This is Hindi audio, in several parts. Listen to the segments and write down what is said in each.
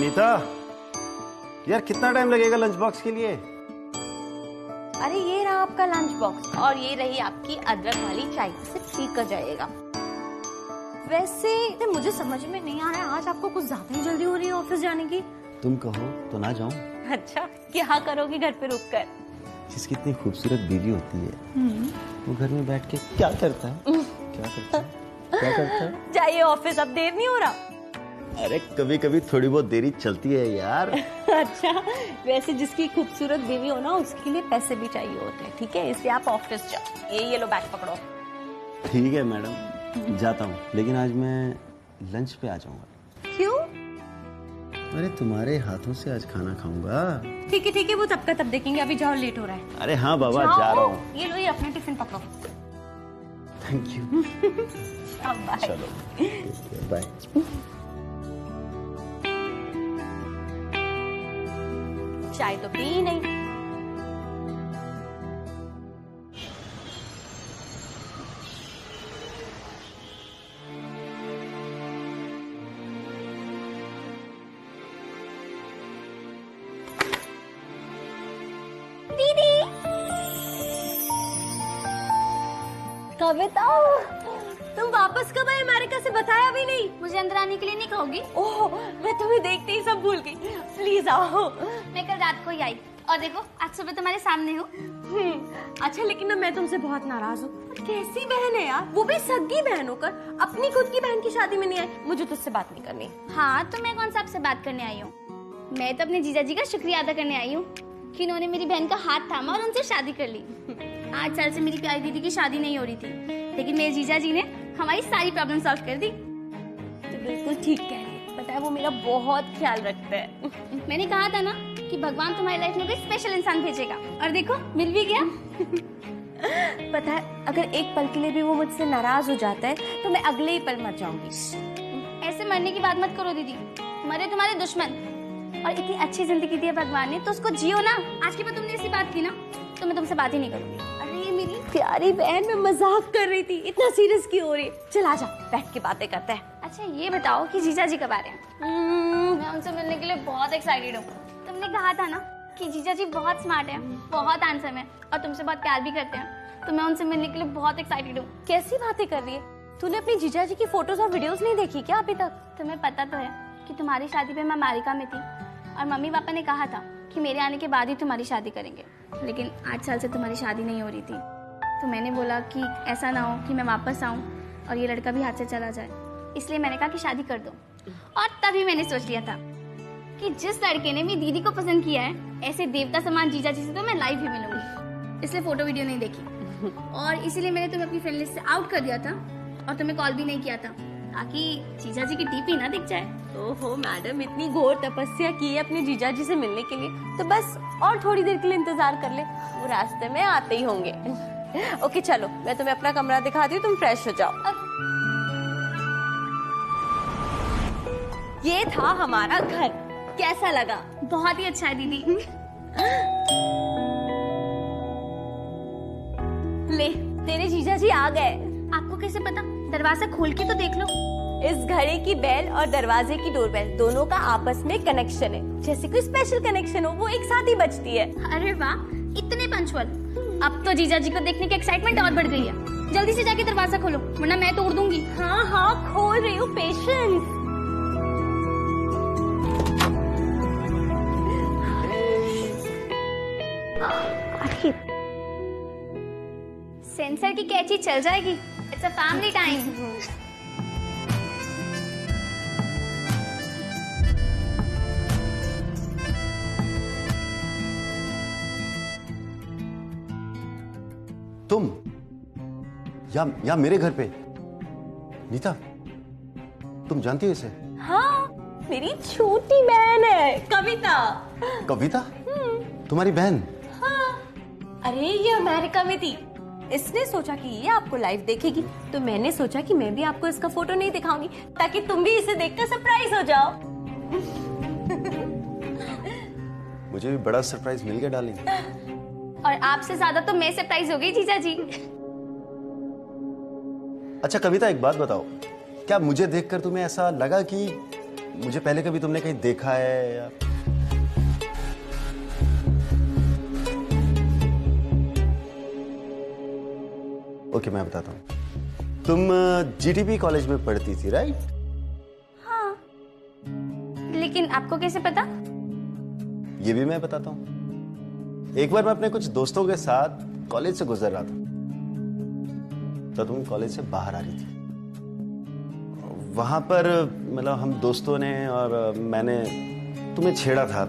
नीता, यार कितना टाइम लगेगा लंच बॉक्स के लिए? अरे ये रहा आपका लंच बॉक्स और ये रही आपकी अदरक वाली चाय, इसे पी कर जाइएगा। वैसे तो मुझे समझ में नहीं आ रहा है, आज आपको कुछ ज्यादा ही जल्दी हो रही है ऑफिस जाने की। तुम कहो तो ना जाऊं? अच्छा, क्या करोगी घर पे रुक कर? जिसकी इतनी खूबसूरत बीवी होती है वो घर में बैठ के क्या करता है? क्या करता है? क्या करता है? जाइए ऑफिस, अब देर नहीं हो रहा। अरे कभी कभी थोड़ी बहुत देरी चलती है यार। अच्छा, वैसे जिसकी खूबसूरत बीवी हो ना उसके लिए पैसे भी चाहिए होते हैं, ठीक है? इसलिए आप ऑफिस जाओ। ये लो बैग पकड़ो। ठीक है मैडम, जाता हूँ, लेकिन आज मैं लंच पे आ जाऊंगा। क्यों? अरे तुम्हारे हाथों से आज खाना खाऊंगा। ठीक है, वो तब का तब देखेंगे, अभी जाओ, लेट हो रहा है। अरे हाँ बाबा, जा रहा हूँ। ये लो, ये अपना टिफिन पकड़ो। Thank you. चलो बाय। चाय तो पी नहीं। दीदी, कविता, तुम वापस कब आए अमेरिका से? बताया भी नहीं। मुझे अंदर आने के लिए नहीं कहोगी? ओह, मैं तुम्हें देखते ही सब भूल गई। प्लीज आओ। मैं कल रात को ही आई और देखो आज सुबह तुम्हारे सामने हूँ। अच्छा, लेकिन ना मैं तुमसे बहुत नाराज हूँ। कैसी बहन है यार, वो भी सगी बहन होकर अपनी खुद की बहन की शादी में नहीं आई। मुझे तुझसे बात नहीं करनी। हाँ, तो मैं कौन सा आपसे बात करने आई हूँ? मैं तो अपने जीजा जी का शुक्रिया अदा करने आई हूँ कि उन्होंने मेरी बहन का हाथ थामा और उनसे शादी कर ली। 8 साल से मेरी प्यारी दीदी की शादी नहीं हो रही थी, लेकिन मेरे जीजा जी ने हमारी सारी प्रॉब्लम सॉल्व कर दी। तो बिल्कुल ठीक कह रही है, पता है वो मेरा बहुत ख्याल रखता है। मैंने कहा था ना कि भगवान तुम्हारी लाइफ में कोई स्पेशल इंसान भेजेगा, और देखो मिल भी गया। पता है, अगर एक पल के लिए भी वो मुझसे नाराज हो जाता है तो मैं अगले ही पल मर जाऊंगी। ऐसे मरने की बात मत करो दीदी, मरे तुम्हारे दुश्मन, और इतनी अच्छी जिंदगी दी है भगवान ने तो उसको जियो ना। आज की बात तुमने ऐसी बात की ना तो मैं तुमसे बात ही नहीं करूंगी। अरे मेरी प्यारी बहन, मैं मजाक कर रही थी, इतना सीरियस क्यों हो रही है? चल आजा, बैठ के बातें करते हैं। अच्छा ये बताओ कि जीजा जी कब आ रहे हैं? मैं उनसे मिलने के लिए बहुत एक्साइटेड हूँ। तुमने कहा था ना कि जीजा जी बहुत स्मार्ट है, बहुत हैंडसम है और तुमसे बहुत प्यार भी करते हैं, तो मैं उनसे मिलने के लिए बहुत एक्साइटेड हूँ। कैसी बातें कर रही है? तूने अपनी जीजा जी की फोटोज और वीडियोस नहीं देखी क्या अभी तक? तुम्हें पता तो है कि तुम्हारी शादी पे मैं अमेरिका में थी और मम्मी पापा ने कहा था कि मेरे आने के बाद ही तुम्हारी शादी करेंगे, लेकिन 8 साल से तुम्हारी शादी नहीं हो रही थी। तो मैंने बोला कि ऐसा ना हो कि मैं वापस आऊँ और ये लड़का भी हाथ से चला जाए, इसलिए मैंने कहा कि शादी कर दो। और तभी मैंने सोच लिया था कि जिस लड़के ने मेरी दीदी को पसंद किया है, ऐसे देवता समान जीजा जी से तो मैं लाइव ही मिलूंगी। इसलिए फोटो वीडियो नहीं देखी और इसीलिए मैंने तुम्हें अपनी फ्रेंड लिस्ट से आउट कर दिया था और तुम्हें कॉल भी नहीं किया था ताकि जीजा जी की डीपी ना दिख जाए। ओहो मैडम, इतनी घोर तपस्या की है अपने जीजा जी से मिलने के लिए, तो बस और थोड़ी देर के लिए इंतजार कर ले, वो रास्ते में आते ही होंगे। ओके चलो, मैं तुम्हें अपना कमरा दिखाती हूँ, तुम फ्रेश हो जाओ। ये था हमारा घर, कैसा लगा? बहुत ही अच्छा है दीदी। ले, तेरे जीजा जी आ गए। आपको कैसे पता? दरवाजा खोल के तो देख लो। इस घड़ी की बेल और दरवाजे की डोरबेल दोनों का आपस में कनेक्शन है, जैसे कोई स्पेशल कनेक्शन हो, वो एक साथ ही बजती है। अरे वाह, इतने पंचुअल। अब तो जीजा जी को देखने की एक्साइटमेंट और बढ़ गई है। जल्दी से जाके दरवाजा खोलो वरना मैं तोड़ दूंगी। हाँ हाँ, खोल रही हूँ, पेशेंस। सेंसर की कैची चल जाएगी। It's a family time. तुम या मेरे घर पे? नीता, तुम जानती हो इसे? हाँ, मेरी छोटी बहन है कविता। कविता? तुम्हारी बहन? हाँ, अरे ये अमेरिका में थी, इसने सोचा कि ये आपको लाइव देखेगी, तो मैंने सोचा कि मैं भी आपको इसका फोटो नहीं दिखाऊंगी ताकि तुम भी इसे देखकर सरप्राइज हो जाओ। मुझे भी बड़ा सरप्राइज मिल गया डार्लिंग। और आपसे ज्यादा तो मैं सरप्राइज हो गई जीजा जी। अच्छा कविता, एक बात बताओ, क्या मुझे देखकर तुम्हें ऐसा लगा कि मुझे पहले कभी तुमने कहीं देखा है या? ओके, मैं बताता हूँ। तुम जीटीबी कॉलेज में पढ़ती थी, राइट? हाँ, लेकिन आपको कैसे पता? ये भी मैं बताता हूँ। एक बार मैं अपने कुछ दोस्तों के साथ कॉलेज से गुजर रहा था, तो तुम कॉलेज से बाहर आ रही थी। वहां पर मतलब हम दोस्तों ने और मैंने तुम्हें छेड़ा था।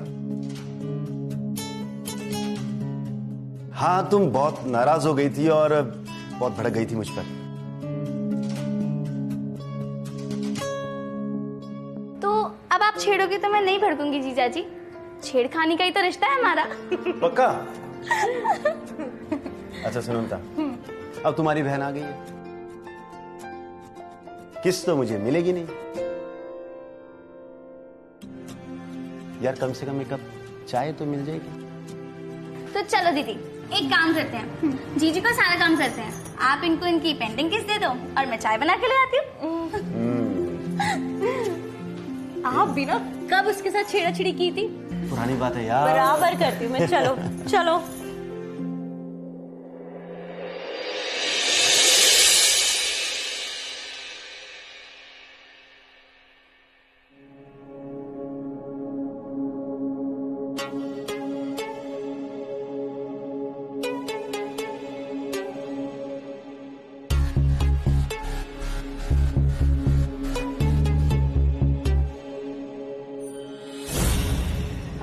हाँ, तुम बहुत नाराज हो गई थी और बहुत भड़क गई थी मुझ पर। तो अब आप छेड़ोगे तो मैं नहीं भड़कूंगी जीजा जी। छेड़खानी का ही तो रिश्ता है हमारा। पक्का? अच्छा सुनता, अब तुम्हारी बहन आ गई है, किस तो मुझे मिलेगी नहीं यार। कम से कम एक कप चाय तो मिल जाएगी। तो चलो दीदी, एक काम करते हैं, जीजी को सारा काम करते हैं। आप इनको इनकी पेंटिंग किस दे दो और मैं चाय बना के ले आती हूँ। आप भी ना कब उसके साथ छेड़ा-छेड़ी की थी? पुरानी बात है यार। बराबर करती हूँ मैं। चलो चलो।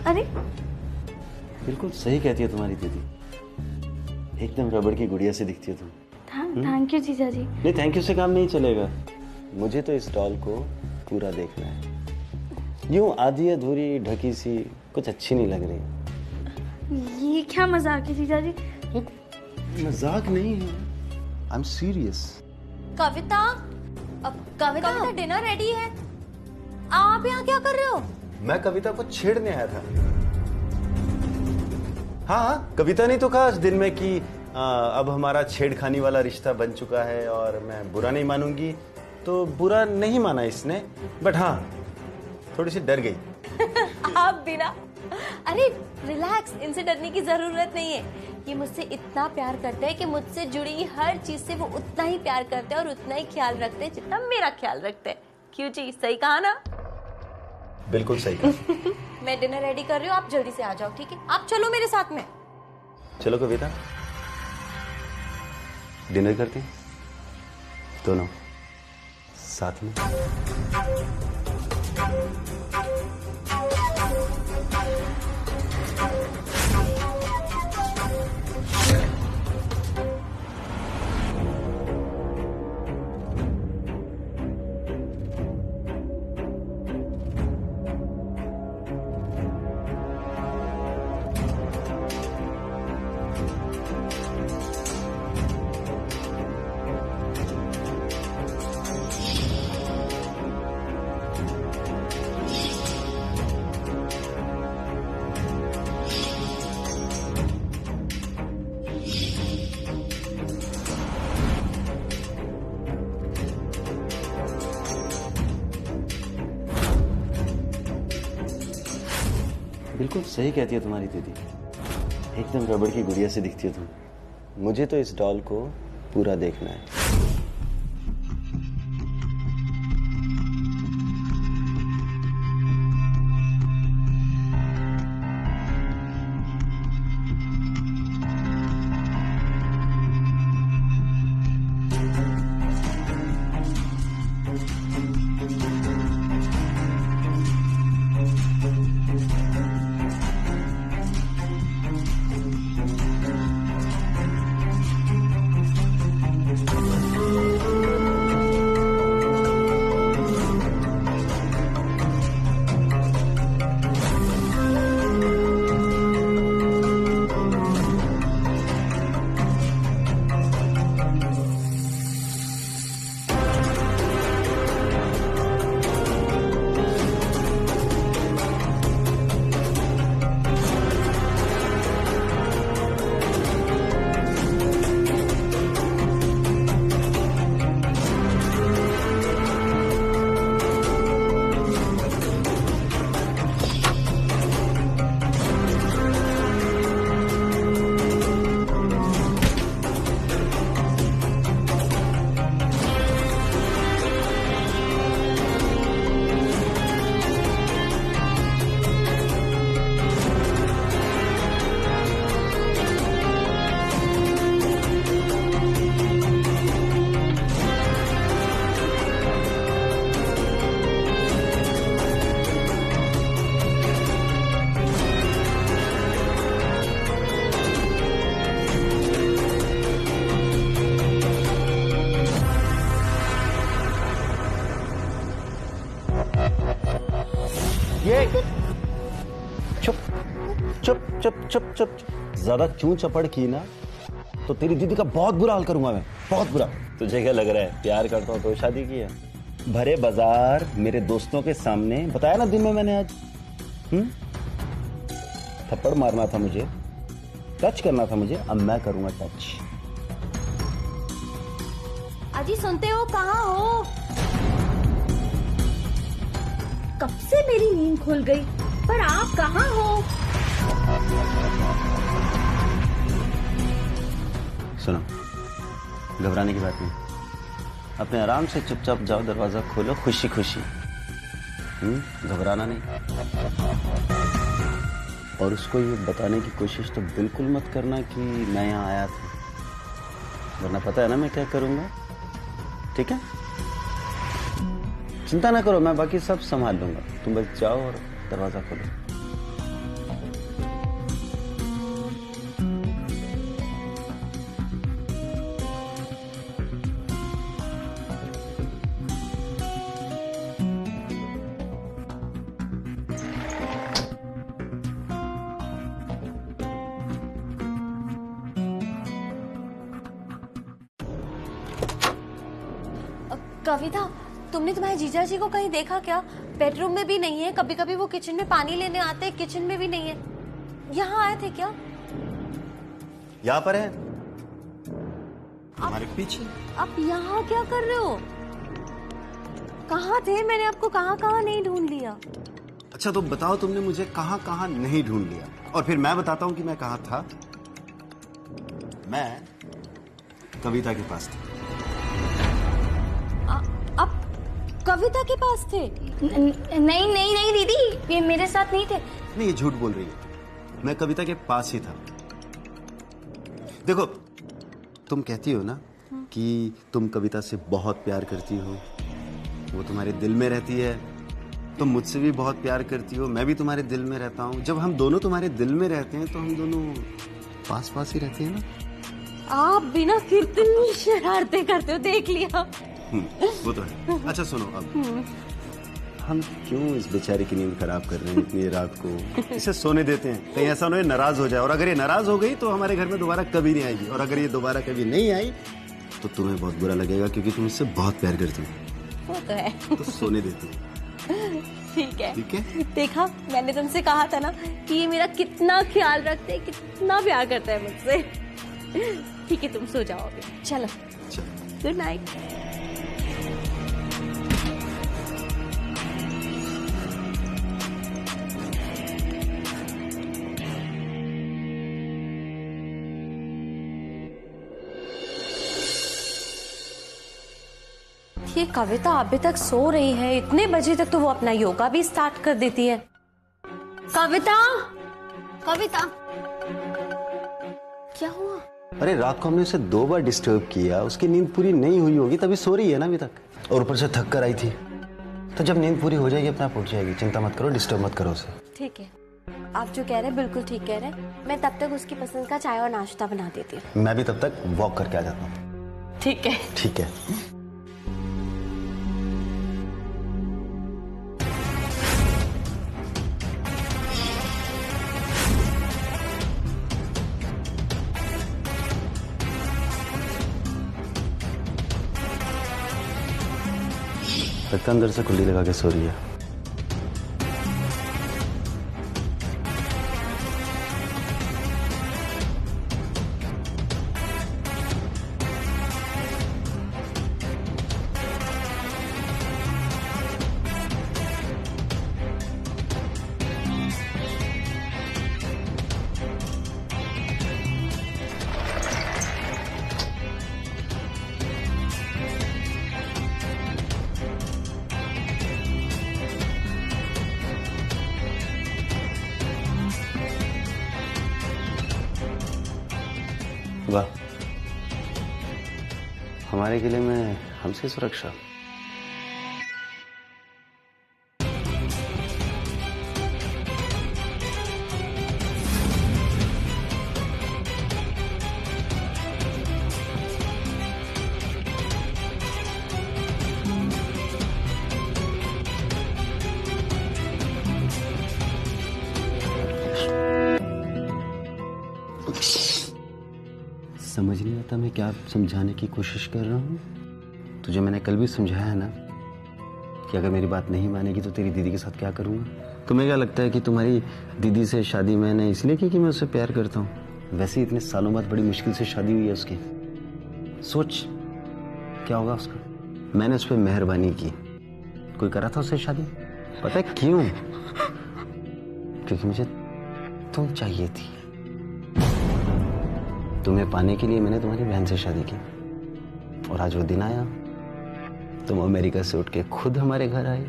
अरे बिल्कुल सही कहती है तुम्हारी दीदी, एकदम रबड़ की गुड़िया से दिखती हो तुम। थैंक यू जीजा जी। नहीं, थैंक यू से काम नहीं चलेगा। मुझे तो इस डॉल को पूरा देखना है। यूं आधी अधूरी ढकी सी कुछ अच्छी नहीं लग रही। ये क्या मजाक है जीजा जी? मजाक नहीं है, आई एम सीरियस। कविता, अब कविता डिनर रेडी है। आप यहाँ क्या कर रहे हो? मैं कविता को छेड़ने आया था। हाँ, कविता ने तो कहा आज दिन में कि अब हमारा छेड़खानी वाला रिश्ता बन चुका है और मैं बुरा नहीं मानूंगी, तो बुरा नहीं माना इसने, बट हाँ थोड़ी सी डर गई। आप भी ना। अरे रिलैक्स, इनसे डरने की जरूरत नहीं है। ये मुझसे इतना प्यार करते हैं कि मुझसे जुड़ी हर चीज से वो उतना ही प्यार करते हैं और उतना ही ख्याल रखते हैं जितना मेरा ख्याल रखते हैं। क्यों जी, सही कहा ना? बिल्कुल सही कहा। मैं डिनर रेडी कर रही हूँ, आप जल्दी से आ जाओ, ठीक है? आप चलो मेरे साथ में। चलो कविता, डिनर करते हैं दोनों साथ में। बिल्कुल सही कहती है तुम्हारी दीदी, एकदम रबड़ की गुड़िया से दिखती हो तुम। मुझे तो इस डॉल को पूरा देखना है। चुप चुप चुप। ज्यादा क्यों चपड़ की ना तो तेरी दीदी का बहुत बुरा हाल करूंगा मैं, बहुत बुरा। तुझे क्या लग रहा है प्यार करता हूँ तो शादी की है? भरे बाजार मेरे दोस्तों के सामने बताया ना दिन में मैंने आज। थप्पड़ मारना था मुझे, टच करना था मुझे, अब मैं करूंगा टच। अजी सुनते हो, कहाँ हो? कब से मेरी नींद खुल गई, पर आप कहाँ हो? सुनो, घबराने की बात नहीं, अपने आराम से चुपचाप जाओ, दरवाजा खोलो खुशी खुशी। घबराना नहीं। और उसको ये बताने की कोशिश तो बिल्कुल मत करना कि मैं यहाँ आया था, वरना पता है ना मैं क्या करूंगा। ठीक है? चिंता ना करो, मैं बाकी सब संभाल लूंगा, तुम बस जाओ और दरवाजा खोलो। कविता, तुमने तुम्हारे जीजा जी को कहीं देखा क्या? बेडरूम में भी नहीं है, कभी कभी वो किचन में पानी लेने आते हैं, किचन में भी नहीं है। यहाँ आए थे क्या? यहाँ पर है, हमारे पीछे। आप यहाँ क्या कर रहे हो? कहाँ थे? मैंने आपको कहाँ कहाँ नहीं ढूंढ लिया। अच्छा तो बताओ, तुमने मुझे कहाँ कहाँ नहीं ढूंढ लिया, और फिर मैं बताता हूँ कि मैं कहाँ था। मैं कविता के पास था। आप कविता के पास थे? नहीं नहीं नहीं दीदी, ये मेरे साथ नहीं थे। नहीं, ये झूठ बोल रही है, मैं कविता के पास ही था। देखो, तुम कहती हो ना कि तुम कविता से बहुत प्यार करती हो, वो तुम्हारे दिल में रहती है, तुम मुझसे भी बहुत प्यार करती हो, मैं भी तुम्हारे दिल में रहता हूँ। जब हम दोनों तुम्हारे दिल में रहते हैं तो हम दोनों पास पास ही रहते हैं ना। आप बिना कितनी शरारतें करते हो, देख लिया। वो तो है। अच्छा सुनो, अब हम क्यों इस बेचारे की नींद खराब कर रहे हैं इतनी रात को? इसे सोने देते हैं, कहीं ऐसा ना हो नाराज हो जाए, और अगर ये नाराज हो गई तो हमारे घर में दोबारा कभी नहीं आएगी, और अगर ये दोबारा कभी नहीं आई तो तुम्हें बहुत बुरा लगेगा, क्योंकि तुम इससे बहुत प्यार करती हो। वो तो है। तो सोने देती है। ठीक है, ठीक है। देखा, मैंने तुमसे कहा था ना कि ये मेरा कितना ख्याल रखते हैं, कितना प्यार करता है मुझसे। ठीक है, तुम सो जाओ अभी। चलो, गुड नाइट। ये कविता अभी तक सो रही है, इतने बजे तक तो वो अपना योगा भी स्टार्ट कर देती है। कविता, कविता, क्या हुआ? अरे रात को हमने उसे 2 बार डिस्टर्ब किया, उसकी नींद पूरी नहीं हुई होगी, तभी सो रही है ना अभी तक, और ऊपर से थक कर आई थी। तो जब नींद पूरी हो जाएगी अपने आप उठ जाएगी, चिंता मत करो, डिस्टर्ब मत करो उसे। ठीक है, आप जो कह रहे हैं बिल्कुल ठीक कह रहे हैं। मैं तब तक उसकी पसंद का चाय और नाश्ता बना देती हूँ। मैं भी तब तक वॉक करके आ जाता हूँ। ठीक है। ठीक है। लगता अंदर से कुंडी लगा के सो रही है। वाह, हमारे किले में हमसे सुरक्षा। समझ नहीं आता मैं क्या समझाने की कोशिश कर रहा हूँ। तुझे मैंने कल भी समझाया है ना कि अगर मेरी बात नहीं मानेगी तो तेरी दीदी के साथ क्या करूँगा। तुम्हें क्या लगता है कि तुम्हारी दीदी से शादी मैंने इसलिए की कि मैं उससे प्यार करता हूँ? वैसे ही इतने सालों बाद बड़ी मुश्किल से शादी हुई है उसकी। सोच क्या होगा उसका। मैंने उस पर मेहरबानी की। कोई करा था उससे शादी? पता है क्यों? क्योंकि मुझे तुम चाहिए थी। तुम्हें पाने के लिए मैंने तुम्हारी बहन से शादी की और आज वो दिन आया, तुम अमेरिका से उठ के खुद हमारे घर आए।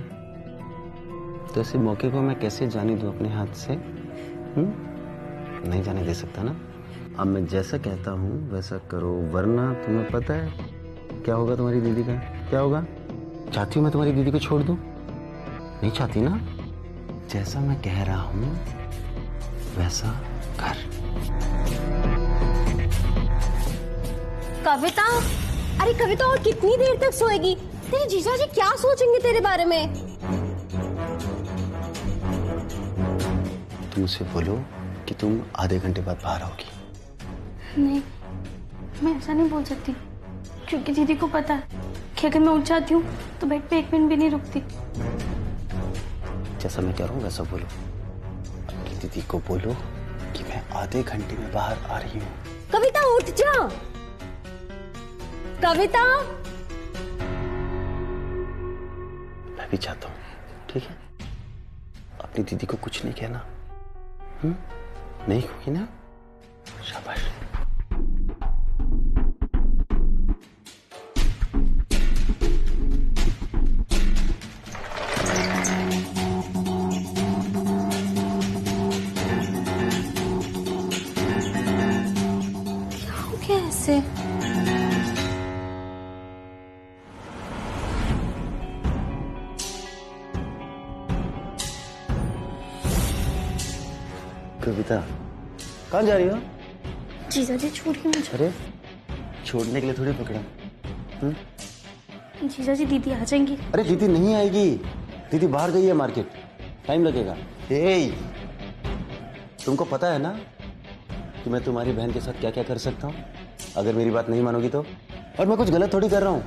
तो ऐसे मौके को मैं कैसे जाने दूं अपने हाथ से? नहीं जाने दे सकता ना। अब मैं जैसा कहता हूं वैसा करो, वरना तुम्हें पता है क्या होगा तुम्हारी दीदी का? क्या होगा? चाहती हूं मैं तुम्हारी दीदी को छोड़ दूं? नहीं चाहती ना? जैसा मैं कह रहा हूं वैसा कर। कविता, अरे कविता और कितनी देर तक सोएगी? तेरे जीजा जी क्या सोचेंगे तेरे बारे में? तुम उसे बोलो कि तुम आधे घंटे बाद बाहर आओगी। नहीं, मैं ऐसा नहीं बोल सकती क्योंकि दीदी को पता है कि अगर मैं उठ जाती हूँ तो बेड पे 1 मिनट भी नहीं रुकती। जैसा मैं कह रहा हूँ वैसा बोलो। अपनी दीदी को बोलो कि मैं आधे घंटे में बाहर आ रही हूँ। कविता उठ जा। कविता, मैं भी चाहता हूँ, ठीक है? अपनी दीदी को कुछ नहीं कहना। नहीं कहोगी ना? शाबाश। क्या हो गया ऐसे? कविता, कहाँ जा रही हो? जीजा जी छोड़िए मुझे। अरे छोड़ने के लिए थोड़ी पकड़ा। जीजा जी दीदी आ जाएंगी। अरे दीदी नहीं आएगी, दीदी बाहर गई है मार्केट, टाइम लगेगा। तुमको पता है ना कि मैं तुम्हारी बहन के साथ क्या क्या कर सकता हूँ अगर मेरी बात नहीं मानोगी तो? और मैं कुछ गलत थोड़ी कर रहा हूँ।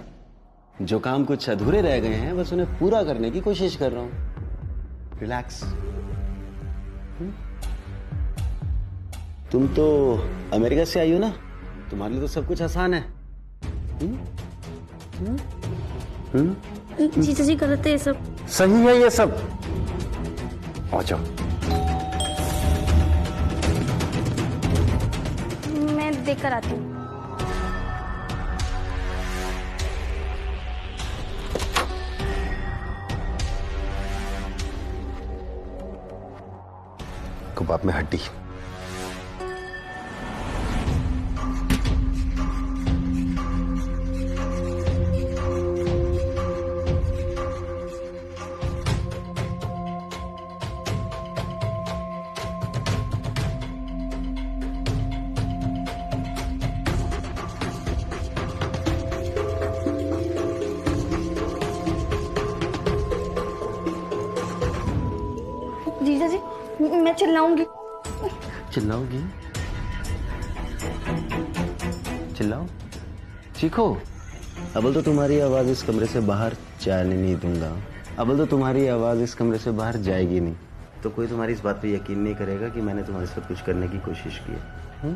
जो काम कुछ अधूरे रह गए हैं बस उन्हें पूरा करने की कोशिश कर रहा हूँ। रिलैक्स। तुम तो अमेरिका से आई हो ना, तुम्हारे लिए तो सब कुछ आसान है। जीजा जी गलत है ये सब। सही है ये सब। आ जाओ। मैं देख कर आती हूँ। कबाब में हड्डी। जीजा जी मैं चिल्लाऊंगी। चिल्लाओगी? चिल्लाओ, चीखो। अब तो तुम्हारी आवाज इस कमरे से बाहर जाने नहीं दूंगा। अब तो तुम्हारी आवाज इस कमरे से बाहर जाएगी नहीं। तो कोई तुम्हारी इस बात पे यकीन नहीं करेगा कि मैंने तुम्हारे साथ कुछ करने की कोशिश की है।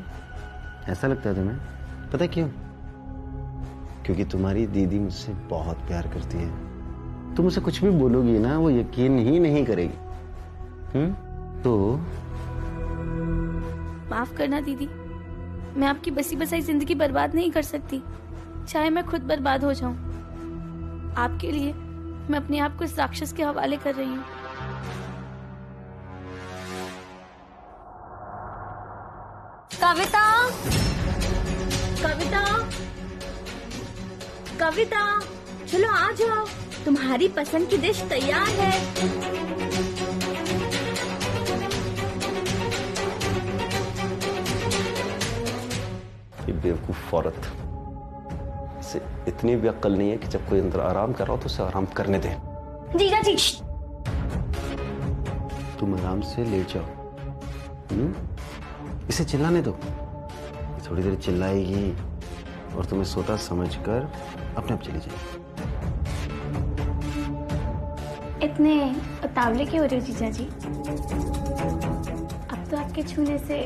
ऐसा लगता है तुम्हें? पता क्यों? क्योंकि तुम्हारी दीदी मुझसे बहुत प्यार करती है। तुम उसे कुछ भी बोलोगी ना, वो यकीन ही नहीं करेगी। तो माफ करना दीदी, मैं आपकी बसी बसाई जिंदगी बर्बाद नहीं कर सकती, चाहे मैं खुद बर्बाद हो जाऊं। आपके लिए मैं अपने आप को इस राक्षस के हवाले कर रही हूँ। कविता, कविता, कविता, चलो आ जाओ, तुम्हारी पसंद की डिश तैयार है। बेवकूफ औरत, इसे इतनी भी अक्ल नहीं है कि जब कोई अंदर आराम कर रहा हो तो उसे आराम करने दे। जीजा जी तुम आराम से लेट जाओ। इसे चिल्लाने दो, थोड़ी देर चिल्लाएगी और तुम्हें सोता समझकर अपने आप चली जाएगी। इतने उतावले क्यों हो रहे हो जीजा जी? अब तो आपके छूने से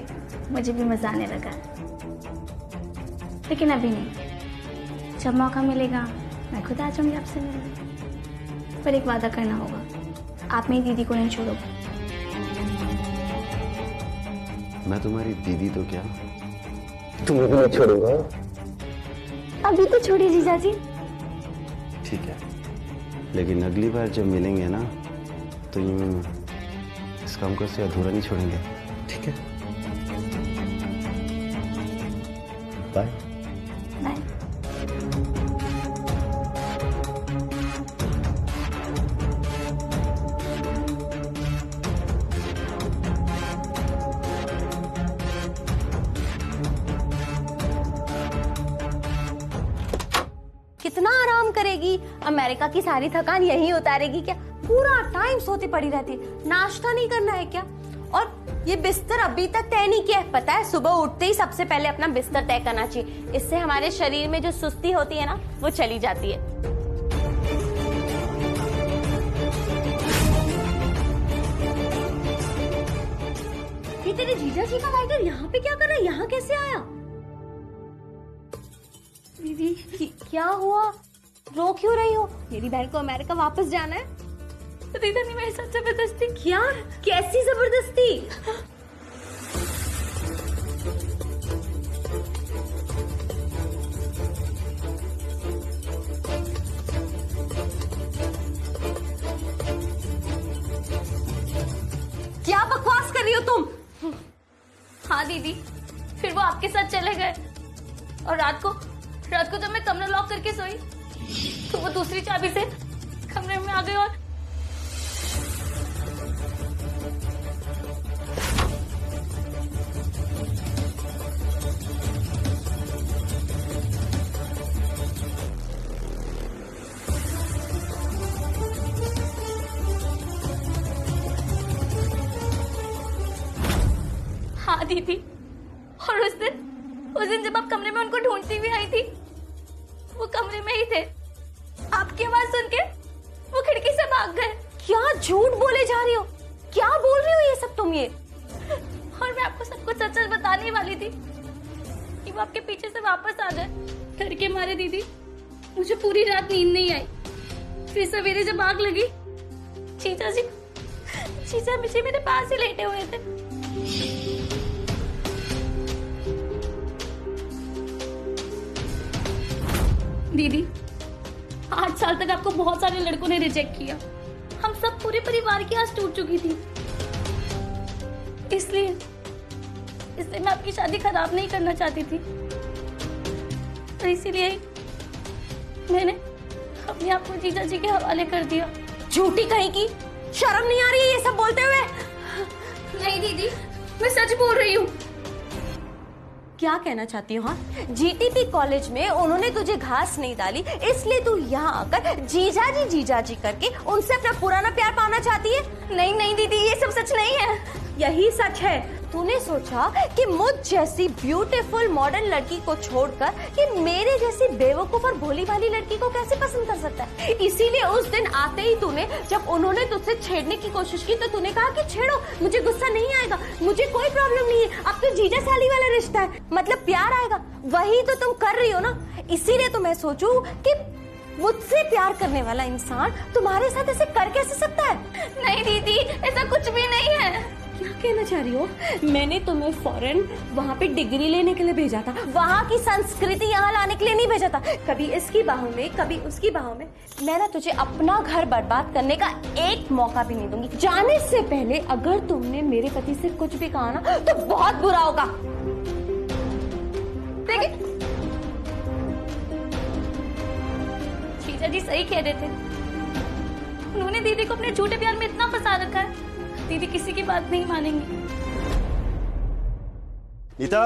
मुझे भी मजा आने लगा, लेकिन अभी नहीं। जब मौका मिलेगा मैं खुद आ जाऊंगी आपसे मिलने। पर एक वादा करना होगा, आप मेरी दीदी को नहीं छोड़ोगे। मैं तुम्हारी दीदी तो क्या, तुम्हें भी नहीं छोड़ूंगा। अभी तो छोड़िए जीजा जी। ठीक है, लेकिन अगली बार जब मिलेंगे ना तो यूं इस काम को से अधूरा नहीं छोड़ेंगे, ठीक है? Bye bye. कितना आराम करेगी? अमेरिका की सारी थकान यही उतारेगी क्या? पूरा टाइम सोती पड़ी रहती है। नाश्ता नहीं करना है क्या? और ये बिस्तर अभी तक तय नहीं किया है। पता है, सुबह उठते ही सबसे पहले अपना बिस्तर तय करना चाहिए। इससे हमारे शरीर में जो सुस्ती होती है ना, वो चली जाती है। ये तेरे जीजा जी का लाइटर यहाँ पे क्या कर रहा है? यहाँ कैसे आया? दीदी क्या हुआ? रो क्यों रही हो? मेरी बहन को अमेरिका वापस जाना है। तो दीदा ने मेरे साथ जबरदस्ती। क्या? कैसी जबरदस्ती? क्या बकवास कर रही हो तुम? हाँ दीदी, फिर वो आपके साथ चले गए और रात को जब मैं कमरा लॉक करके सोई तो वो दूसरी चाबी से कमरे में आ गए और हाँ दीदी, और उस दिन जब आप कमरे में उनको ढूंढती हुई आई थी, वो कमरे में ही थे। आपकी आवाज सुन के वो खिड़की से भाग गए। क्या झूठ बोले जा रही हो? क्या बोल रही हो ये सब तुम? ये और मैं आपको सब कुछ सच सच बताने वाली थी कि वो आपके पीछे से वापस आ गए। डर के मारे दीदी मुझे पूरी रात नींद नहीं आई। फिर सवेरे जब आग लगी, जीजा मुझे मेरे पास ही लेटे हुए थे। दीदी 8 साल तक आपको बहुत सारे लड़कों ने रिजेक्ट किया। हम सब पूरे परिवार की आस टूट चुकी थी। इसलिए मैं आपकी शादी खराब नहीं करना चाहती थी, और इसीलिए मैंने अपने आप को जीजा जी के हवाले कर दिया। झूठी कहीं की, शर्म नहीं आ रही है ये सब बोलते हुए? नहीं दीदी, मैं सच बोल रही हूँ। क्या कहना चाहती हो? हाँ, जीटीपी कॉलेज में उन्होंने तुझे घास नहीं डाली, इसलिए तू यहाँ आकर जीजा जी करके उनसे अपना पुराना प्यार पाना चाहती है? नहीं दीदी, ये सब सच नहीं है। यही सच है। तूने सोचा कि मुझ जैसी ब्यूटीफुल मॉडर्न लड़की को छोड़कर कि मेरे जैसी बेवकूफ और भोली भाली लड़की को कैसे पसंद कर सकता है? इसीलिए उस दिन आते ही तूने, जब उन्होंने तुझसे छेड़ने की कोशिश की, तो तूने कहा कि छेड़ो, मुझे गुस्सा नहीं आएगा, मुझे कोई प्रॉब्लम नहीं है, अब तो जीजा साली वाला रिश्ता है, मतलब प्यार आएगा। वही तो तुम कर रही हो ना। इसीलिए तो मैं सोचूं कि मुझसे प्यार करने वाला इंसान तुम्हारे साथ ऐसे कर कैसे सकता है? नहीं दीदी, ऐसा कुछ भी नहीं है। क्या कहना चाह रही हो? मैंने तुम्हें फॉरेन वहाँ पे डिग्री लेने के लिए भेजा था, वहाँ की संस्कृति यहाँ लाने के लिए नहीं भेजा था। कभी इसकी बाहों में, कभी उसकी बाहों में। मैं ना तुझे अपना घर बर्बाद करने का एक mौका भी नहीं दूंगी। जाने से पहले अगर तुमने मेरे पति से कुछ भी कहा ना, तो बहुत बुरा होगा। देखिए, जीजा जी सही कह रहे थे। उन्होंने दीदी को अपने झूठे प्यार में इतना फंसा रखा है, दीदी किसी की बात नहीं मानेंगी। नीता,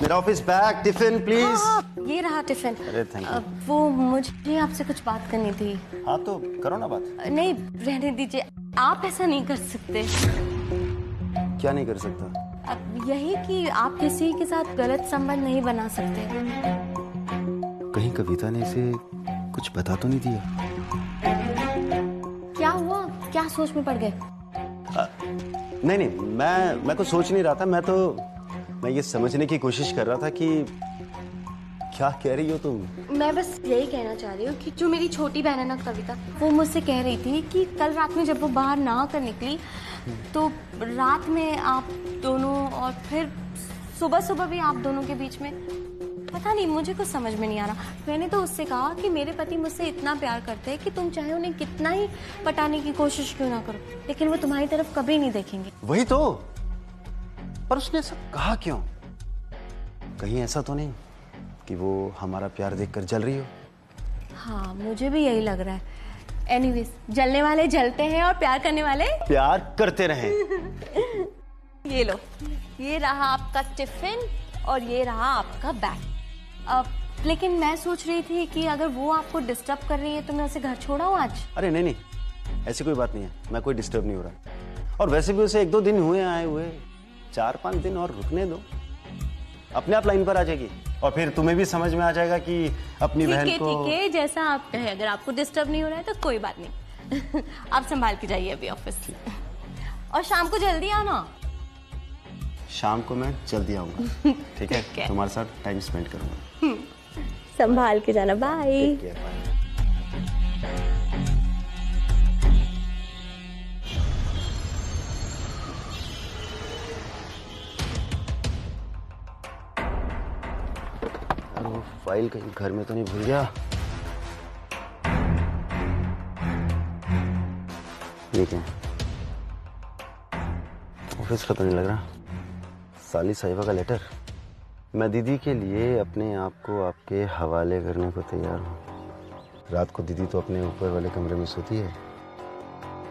मेरा ऑफिस बैग, टिफिन प्लीज। ये रहा टिफिन। अरे थैंक यू। वो मुझे आपसे कुछ बात करनी थी। हाँ तो करो ना बात। नहीं, रहने दीजिए, आप ऐसा नहीं कर सकते। क्या नहीं कर सकता? अब यही कि आप किसी के साथ गलत संबंध नहीं बना सकते। कहीं कविता ने इसे कुछ बता तो नहीं दिया? क्या हुआ, क्या सोच में पड़ गए? नहीं नहीं, मैं कुछ सोच नहीं रहा था। मैं ये समझने की कोशिश कर रहा था कि क्या कह रही हो तुम। मैं बस यही कहना चाह रही हूँ कि जो मेरी छोटी बहन है ना कविता, वो मुझसे कह रही थी कि कल रात में जब वो बाहर नहा कर निकली तो रात में आप दोनों और फिर सुबह सुबह भी आप दोनों के बीच में, पता नहीं, मुझे कुछ समझ में नहीं आ रहा। मैंने तो उससे कहा कि मेरे पति मुझसे इतना प्यार करते हैं कि तुम चाहे उन्हें कितना ही पटाने की कोशिश क्यों ना करो, लेकिन वो तुम्हारी तरफ कभी नहीं देखेंगे। वही तो, पर उसने सब कहा क्यों? कहीं ऐसा तो नहीं कि वो हमारा प्यार देखकर जल रही हो? हाँ, मुझे भी यही लग रहा है। एनीवेज, जलने वाले जलते हैं और प्यार करने वाले प्यार करते रहें। ये लो, ये रहा आपका टिफिन और ये रहा आपका बैग। लेकिन मैं सोच रही थी कि अगर वो आपको डिस्टर्ब कर रही है तो मैं उसे घर छोड़ाऊं आज। अरे नहीं नहीं, ऐसी कोई बात नहीं है, मैं कोई डिस्टर्ब नहीं हो रहा। और वैसे भी उसे 1-2 दिन हुए आए हुए, 4-5 दिन और रुकने दो, अपने आप लाइन पर आ जाएगी और फिर तुम्हें भी समझ में आ जाएगा कि अपनी बहन को। ठीक है, जैसा आप कहें। अगर आपको डिस्टर्ब नहीं हो रहा है तो कोई बात नहीं। आप संभाल के जाइए अभी ऑफिस, और शाम को जल्दी आना। शाम को मैं जल्दी आऊंगा। ठीक है, तुम्हारे साथ टाइम स्पेंड करूंगा। संभाल के जाना। बाय। वो फाइल कहीं घर में तो नहीं भूल गया? ये क्या, ऑफिस का तो नहीं लग रहा। साली साहिबा का लेटर। मैं दीदी के लिए अपने आप को आपके हवाले करने को तैयार हूँ। रात को दीदी तो अपने ऊपर वाले कमरे में सोती है,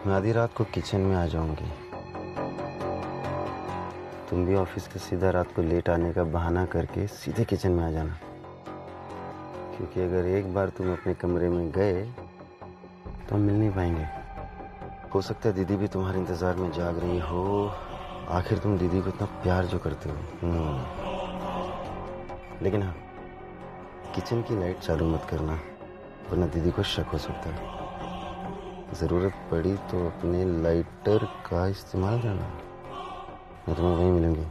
मैं आधी रात को किचन में आ जाऊंगी। तुम भी ऑफिस के सीधा रात को लेट आने का बहाना करके सीधे किचन में आ जाना, क्योंकि अगर एक बार तुम अपने कमरे में गए तो हम मिल नहीं पाएंगे। हो सकता है दीदी भी तुम्हारे इंतजार में जाग रही हो। आखिर तुम दीदी को इतना प्यार जो करते हो। लेकिन हाँ, किचन की लाइट चालू मत करना, वरना दीदी को शक हो सकता है। जरूरत पड़ी तो अपने लाइटर का इस्तेमाल करना। मैं तुम्हें वहीं मिलूंगी,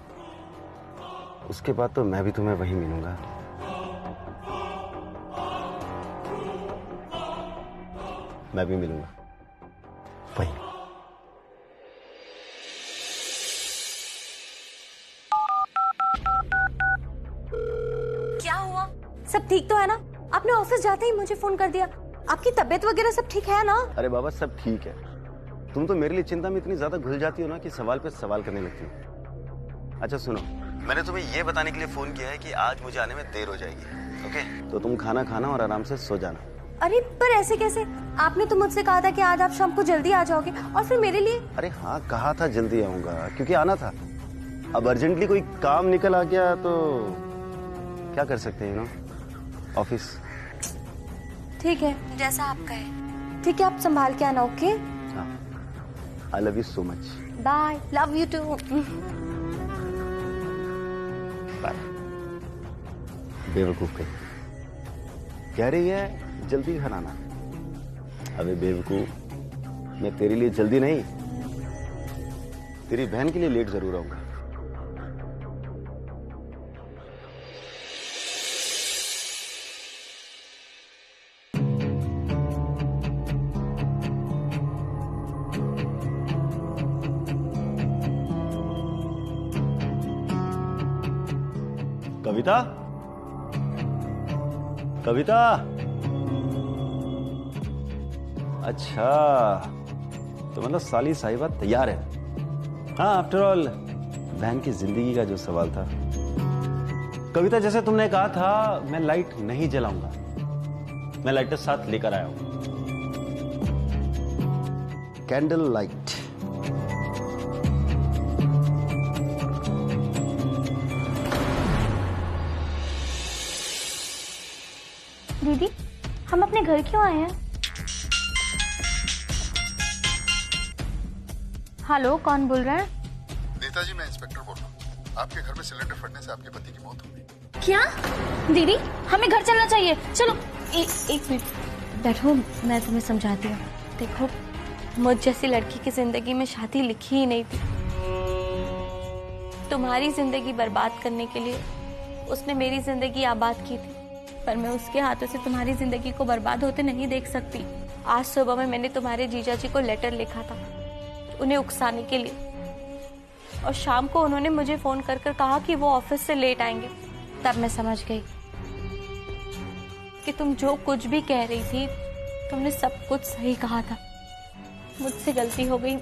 उसके बाद तो मैं भी तुम्हें वहीं मिलूंगा। मैं भी मिलूंगा वहीं। क्या हुआ? सब ठीक तो है ना? आपने ऑफिस जाते ही मुझे फोन कर दिया। आपकी तबीयत वगैरह सब ठीक है ना? अरे बाबा, सब ठीक है। तुम तो मेरे लिए चिंता में इतनी ज्यादा घुल जाती हो ना कि सवाल पे सवाल करने लगती हो। अच्छा सुनो, मैंने तुम्हें ये बताने के लिए फोन किया है कि आज मुझे आने में देर हो जाएगी। ओके, तो तुम खाना खाना और आराम से सो जाना। अरे पर ऐसे कैसे? आपने तो मुझसे कहा था कि आज आप शाम को जल्दी आ जाओगे, और फिर मेरे लिए? अरे हाँ, कहा था जल्दी आऊंगा क्योंकि आना था। अब अर्जेंटली कोई काम निकल आ गया तो क्या कर सकते हैं, ऑफिस। ठीक है, जैसा आप कहें। ठीक है, आप संभाल के आना। ओके, हाँ, I love you so much. Bye. Love you too. Bye. बेवकूफ कहीं कह रही है जल्दी घर आना। अबे बेवकूफ, मैं तेरे लिए जल्दी नहीं, तेरी बहन के लिए लेट जरूर आऊंगा। कविता, कविता। अच्छा, तो मतलब साली साहिबा तैयार है। हाँ, आफ्टर ऑल बहन की जिंदगी का जो सवाल था। कविता, जैसे तुमने कहा था, मैं लाइट नहीं जलाऊंगा। मैं लाइटर साथ लेकर आया हूं, कैंडल लाइट। दीदी, हम अपने घर क्यों आए हैं? हेलो, कौन बोल रहा है? नेताजी, मैं इंस्पेक्टर बोल रहा हूँ। आपके घर में सिलेंडर फटने से आपके पति की मौत हो गई। क्या दीदी, हमें घर चलना चाहिए, चलो। एक मिनट बैठो, मैं तुम्हें समझाती हूँ। देखो, मुझ जैसी लड़की की जिंदगी में शादी लिखी ही नहीं थी। तुम्हारी जिंदगी बर्बाद करने के लिए उसने मेरी जिंदगी आबाद की थी, पर मैं उसके हाथों से तुम्हारी जिंदगी को बर्बाद होते नहीं देख सकती। आज सुबह में मैंने तुम्हारे जीजा जी को लेटर लिखा था, उन्हें उकसाने के लिए, और शाम को उन्होंने मुझे फोन कर कर कहा कि वो ऑफिस से लेट आएंगे। तब मैं समझ गई कि तुम जो कुछ भी कह रही थी, तुमने सब कुछ सही कहा था। मुझसे गलती हो गई,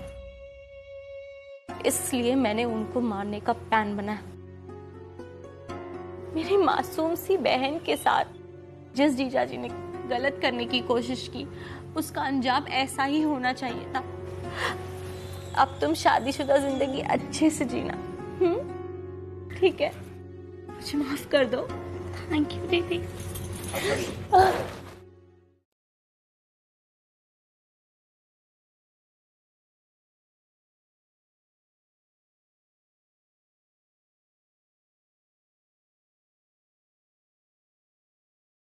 इसलिए मैंने उनको मारने का प्लान बनाया। मेरी मासूम सी बहन के साथ जिस जीजा जी ने गलत करने की कोशिश की, उसका अंजाम ऐसा ही होना चाहिए था। अब तुम शादीशुदा जिंदगी अच्छे से जीना, ठीक है? मुझे माफ कर दो। थैंक यू दीदी।